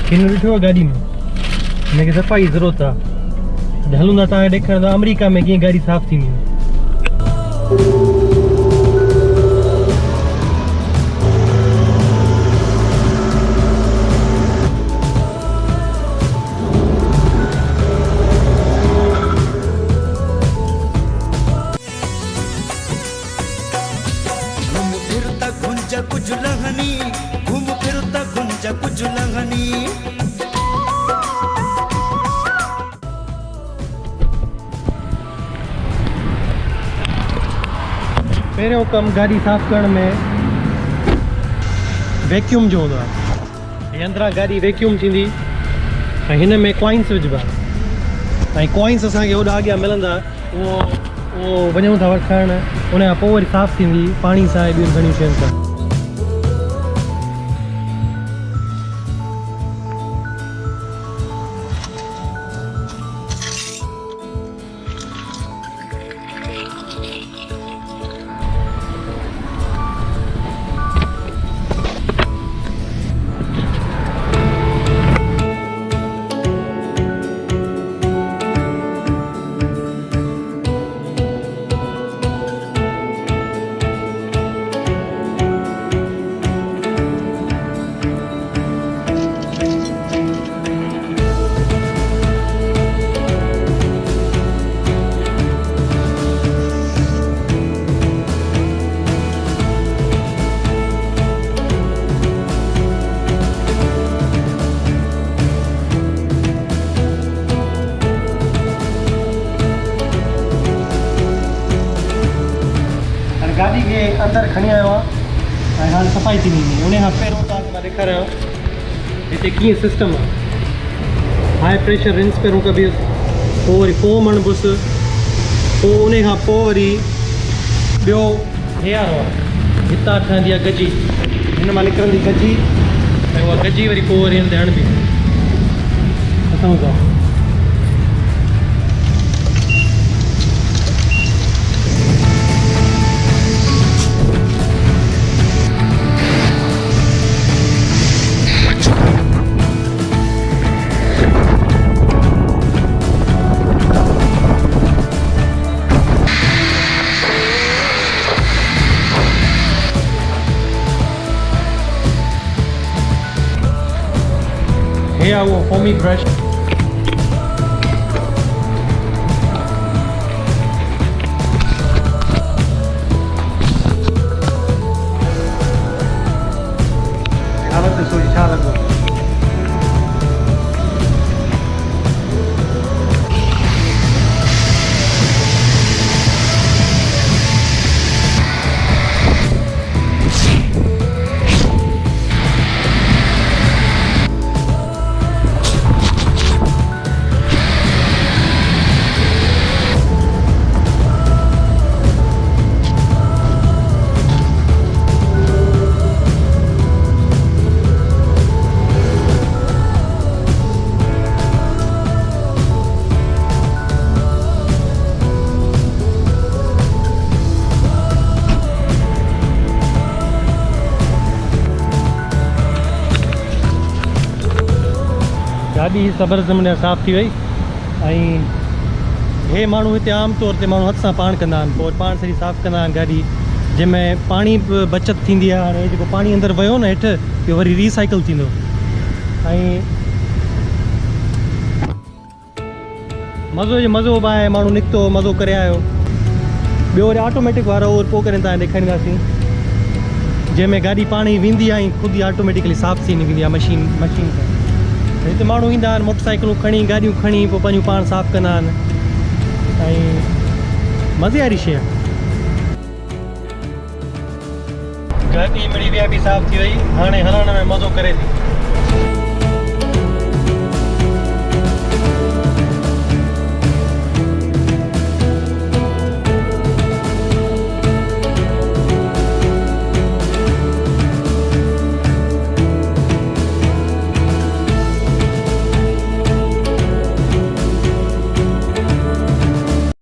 हिन ॾिठो गाॾी में हिनखे सफ़ाई ज़रूरत आहे। हलूं था तव्हांखे ॾेखारींदा अमेरिका में कीअं गाॾी साफ़ थींदी आहे। कुछ लहनी घूम फिरता गुंजा कुछ लहनी। पहिरियों कमु गाॾी साफ़ करण में वैक्यूम जो हूंदो आहे। अंदरां गाॾी वैक्यूम थींदी ऐं हिन में कॉइन्स विझिबा ऐं कॉइन्स असांखे होॾा अॻियां मिलंदा। उहो वञूं था वठणु, उन खां पोइ वरी साफ़ थींदी पाणी सां ऐं ॿियूं घणियूं शयुनि सां। गाड़ी के अंदर खणी आयो आहे ऐं हाणे सफ़ाई थी वेंदी। उन खां पहिरियों तव्हांखे मां ॾेखारियां हिते कीअं सिस्टम आहे। हाई प्रेशर रिंस पहिरियों कबियुसि, पोइ वरी फोम हणिबुसि, पोइ उन खां पोइ वरी ॿियो हेयारो आहे। हितां ठहंदी आहे गजी, हिन मां निकिरंदी गजी ऐं उहा गजी वरी पोइ वरी हिन ते हणिबी। ॾिसूं था here वो foamy brush। हालत सोची छा लॻो। गाड़ी ज़बरदस्त नमूने साफ़ थी वई ऐं हे माण्हू हिते आम तौर ते माण्हू हथ सां पाण कंदा आहिनि, पोइ पाण सॼी साफ़ कंदा आहिनि गाॾी, जंहिंमें पाणी बचत थींदी आहे। हाणे जेको पाणी अंदरि वियो न हेठि, इहो वरी रिसाइकल थींदो ऐं मज़ो बि आहे। माण्हू निकितो मज़ो करे आयो। ॿियो वरी ऑटोमेटिक वारो उहो पोइ करे तव्हां ॾेखारींदासीं, जंहिंमें गाॾी पाणी वेंदी आहे ऐं ख़ुदि ई ऑटोमेटिकली साफ़ थी वेंदी आहे मशीन सां। हिते माण्हू ईंदा आहिनि मोटरसाइकिलूं खणी, गाॾियूं खणी, पोइ पंहिंजूं पाण साफ़ कंदा आहिनि ऐं मज़े वारी शइ आहे। गाॾी मिड़ी बि साफ़ थी वई, हाणे हलण में मज़ो करे थी।